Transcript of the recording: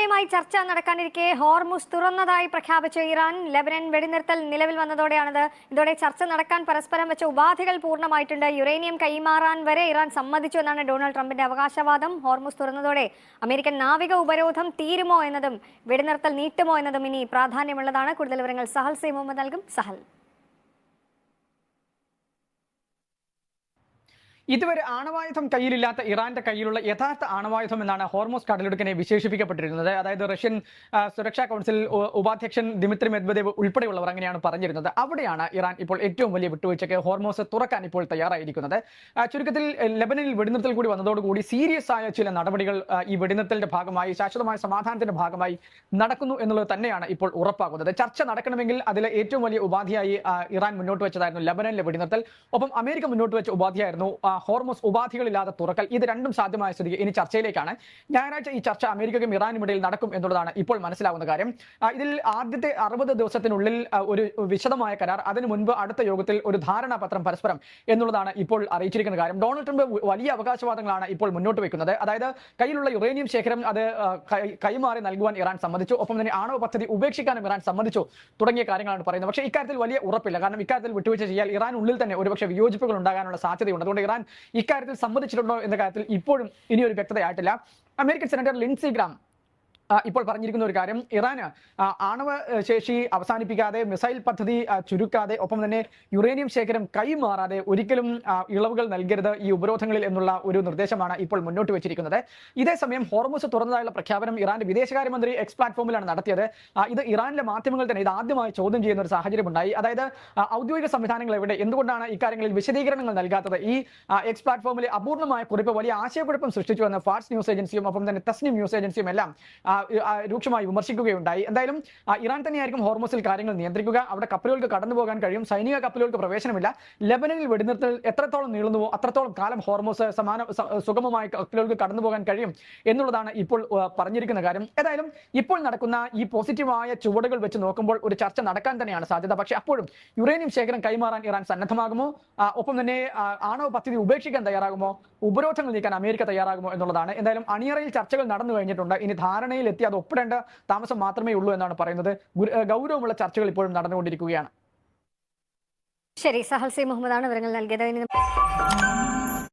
ഇറാനുമായി ചർച്ച നടക്കാനിരിക്കെ ഹോർമുസ് തുറന്നതായി പ്രഖ്യാപിച്ച ഇറാൻ ലെബനൻ വെടിനിർത്തൽ നിലവിൽ വന്നതോടെയാണത്. ഇതോടെ ചർച്ച നടക്കാൻ പരസ്പരം വെച്ച ഉപാധികൾ പൂർണ്ണമായിട്ടുണ്ട്. യുറേനിയം കൈമാറാൻ വരെ ഇറാൻ സമ്മതിച്ചു എന്നാണ് ഡൊണാൾഡ് ട്രംപിന്റെ അവകാശവാദം. ഹോർമുസ് തുറന്നതോടെ അമേരിക്കൻ നാവിക ഉപരോധം തീരുമോ എന്നതും വെടിനിർത്തൽ നീട്ടുമോ എന്നതും ഇനി പ്രാധാന്യമുള്ളതാണ്. കൂടുതൽ വിവരങ്ങൾ സഹൽ സി മുഹമ്മദ് നൽകും. സഹൽ, ഇതുവരെ ആണവായുധം കയ്യിലില്ലാത്ത ഇറാന്റെ കയ്യിലുള്ള യഥാർത്ഥ ആണവായുധം എന്നാണ് ഹോർമോസ് കടലിടുക്കിനെ വിശേഷിപ്പിക്കപ്പെട്ടിരുന്നത്. അതായത് റഷ്യൻ സുരക്ഷാ കൗൺസിൽ ഉപാധ്യക്ഷൻ ദിമിത്രി മെദ്വദേവ് ഉൾപ്പെടെയുള്ളവർ അങ്ങനെയാണ് പറഞ്ഞിരുന്നത്. അവിടെയാണ് ഇറാൻ ഇപ്പോൾ ഏറ്റവും വലിയ വിട്ടുവീഴ്ചയ്ക്ക് ഹോർമോസ് തുറക്കാൻ ഇപ്പോൾ തയ്യാറായിരിക്കുന്നത്. ചുരുക്കത്തിൽ ലെബനനിൽ വെടിനിർത്തൽ കൂടി വന്നതോടുകൂടി സീരിയസ് ആയ ചില നടപടികൾ ഈ വെടിനിർത്തലിന്റെ ഭാഗമായി, ശാശ്വതമായ സമാധാനത്തിന്റെ ഭാഗമായി നടക്കുന്നു എന്നുള്ളത് തന്നെയാണ് ഇപ്പോൾ ഉറപ്പാകുന്നത്. ചർച്ച നടക്കണമെങ്കിൽ അതിലെ ഏറ്റവും വലിയ ഉപാധിയായി ഇറാൻ മുന്നോട്ട് വെച്ചതായിരുന്നു ലെബനനിലെ വെടിനിർത്തൽ. ഒപ്പം അമേരിക്ക മുന്നോട്ട് വെച്ച ഉപാധിയായിരുന്നു ഹോർമോസ് ഉപാധികളില്ലാതെ തുറക്കൽ. ഇത് രണ്ടും സാധ്യമായ സ്ഥിതിക്ക് ഇനി ചർച്ചയിലേക്കാണ്. ഞായറാഴ്ച ഈ ചർച്ച അമേരിക്കയ്ക്കും ഇറാനും ഇടയിൽ നടക്കും എന്നുള്ളതാണ് ഇപ്പോൾ മനസ്സിലാവുന്ന കാര്യം. ഇതിൽ ആദ്യത്തെ 60 ദിവസത്തിനുള്ളിൽ ഒരു വിശദമായ കരാർ, അതിനു മുൻപ് അടുത്ത യോഗത്തിൽ ഒരു ധാരണാപത്രം പരസ്പരം എന്നുള്ളതാണ് ഇപ്പോൾ അറിയിച്ചിരിക്കുന്ന കാര്യം. ഡൊണാൾഡ് ട്രംപ് വലിയ അവകാശവാദങ്ങളാണ് ഇപ്പോൾ മുന്നോട്ട് വെക്കുന്നത്. അതായത് കയ്യിലുള്ള യുറേനിയം ശേഖരം അത് കൈമാറി നൽകുവാൻ ഇറാൻ സമ്മതിച്ചു, ഒപ്പം തന്നെ ആണവ പദ്ധതി ഉപേക്ഷിക്കാനും ഇറാൻ സമ്മതിച്ചു തുടങ്ങിയ കാര്യങ്ങളാണ് പറയുന്നത്. പക്ഷേ ഇക്കാര്യത്തിൽ വലിയ ഉറപ്പില്ല. കാരണം ഇക്കാര്യത്തിൽ വിട്ടുവീഴ്ച ചെയ്യാൻ ഇറാൻ ഉള്ളിൽ തന്നെ ഒരുപക്ഷെ വിയോജിപ്പുകൾ ഉണ്ടാകാനുള്ള സാധ്യതയുണ്ട്. അതുകൊണ്ട് ഇറാൻ ഇക്കാര്യത്തിൽ സമ്മതിച്ചിട്ടുണ്ടോ എന്ന കാര്യത്തിൽ ഇപ്പോഴും ഇനിയൊരു വ്യക്തതയായിട്ടില്ല. അമേരിക്കൻ സെനറ്റർ ലിൻസി ഗ്രാം ഇപ്പോൾ പറഞ്ഞിരിക്കുന്ന ഒരു കാര്യം, ഇറാന് ആണവ ശേഷി അവസാനിപ്പിക്കാതെ, മിസൈൽ പദ്ധതി ചുരുക്കാതെ, ഒപ്പം തന്നെ യുറേനിയം ശേഖരം കൈമാറാതെ ഒരിക്കലും ഇളവുകൾ നൽകരുത് ഈ ഉപരോധങ്ങളിൽ എന്നുള്ള ഒരു നിർദ്ദേശമാണ് ഇപ്പോൾ മുന്നോട്ട് വെച്ചിരിക്കുന്നത്. ഇതേസമയം ഹോർമുസ് തുറന്നതായുള്ള പ്രഖ്യാപനം ഇറാന്റെ വിദേശകാര്യമന്ത്രി എക്സ് പ്ലാറ്റ്ഫോമിലാണ് നടത്തിയത്. ഇത് ഇറാനിലെ മാധ്യമങ്ങൾ തന്നെ ഇത് ആദ്യമായി ചോദ്യം ചെയ്യുന്ന ഒരു സാഹചര്യം ഉണ്ടായി. അതായത് ഔദ്യോഗിക സംവിധാനങ്ങൾ എവിടെ, എന്തുകൊണ്ടാണ് ഇക്കാര്യങ്ങളിൽ വിശദീകരണങ്ങൾ നൽകാത്തത്? ഈ എക്സ് പ്ലാറ്റ്ഫോമിലെ അപൂർണമായ കുറിപ്പ് വലിയ ആശയക്കുഴപ്പം സൃഷ്ടിച്ചുവെന്ന് ഫാർസ് ന്യൂസ് ഏജൻസിയും ഒപ്പം തന്നെ തസ്നിം ന്യൂസ് ഏജൻസിയും എല്ലാം രൂക്ഷമായി വിമർശിക്കുകയുണ്ടായി. എന്തായാലും ഇറാൻ തന്നെയായിരിക്കും ഹോർമോസിൽ കാര്യങ്ങൾ നിയന്ത്രിക്കുക. അവിടെ കപ്പലുകൾക്ക് കടന്നു പോകാൻ കഴിയും, സൈനിക കപ്പലുകൾക്ക് പ്രവേശനമില്ല. ലെബനനിൽ വെടിനിർത്തൽ എത്രത്തോളം നീളുന്നുവോ അത്രത്തോളം കാലം ഹോർമോസ് സുഗമമായി കപ്പലുകൾക്ക് കടന്നു പോകാൻ കഴിയും എന്നുള്ളതാണ് ഇപ്പോൾ പറഞ്ഞിരിക്കുന്ന കാര്യം. ഏതായാലും ഇപ്പോൾ നടക്കുന്ന ഈ പോസിറ്റീവായ ചുവടുകൾ വെച്ച് നോക്കുമ്പോൾ ഒരു ചർച്ച നടക്കാൻ തന്നെയാണ് സാധ്യത. പക്ഷേ അപ്പോഴും യുറേനിയം ശേഖരം കൈമാറാൻ ഇറാൻ സന്നദ്ധമാകുമോ, ഒപ്പം തന്നെ ആണവ പദ്ധതി ഉപേക്ഷിക്കാൻ തയ്യാറാകുമോ, ഉപരോധങ്ങൾ നീക്കാൻ അമേരിക്ക തയ്യാറാകുമോ എന്നുള്ളതാണ്. എന്തായാലും അണിയറയിൽ ചർച്ചകൾ നടന്നു കഴിഞ്ഞിട്ടുണ്ട്. ഇനി ധാരണയിൽ എത്തി അത് ഒപ്പിടേണ്ട താമസം മാത്രമേ ഉള്ളൂ എന്നാണ് പറയുന്നത്. ഗൗരവമുള്ള ചർച്ചകൾ ഇപ്പോഴും നടന്നുകൊണ്ടിരിക്കുകയാണ്. ശരി, സഹൽ സി മുഹമ്മദാണ് വിവരങ്ങൾ നൽകിയത്.